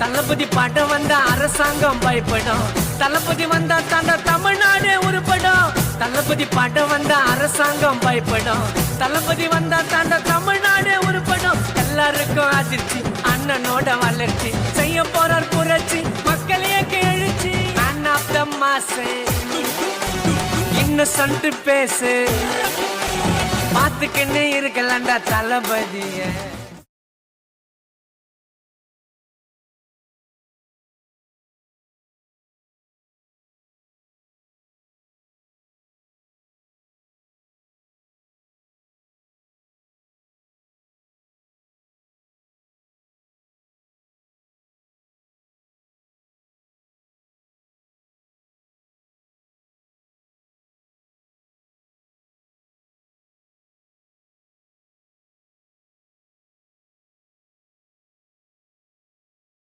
தளபதி bottom வந்தா அரசாங்கம் பயப்படும். தளபதி வந்தா தாண்ட தமிழ்நாடே உருப்படும். தளபதி பாட்டம் வந்தா அரசாங்கம் பயப்படும். தளபதி வந்தா தாண்ட தமிழ்நாடே உருப்படும். எல்லாருக்கும் அதிர்ச்சி, அண்ணனோட வளர்ச்சி, செய்ய போறார் புரட்சி, மக்களையே கேழுச்சி. மேன் ஆஃப் த மாசு, இன்னசென்ட் பேசு, பாத்துக்கின்னு இருக்கலாம்டா தளபதிய.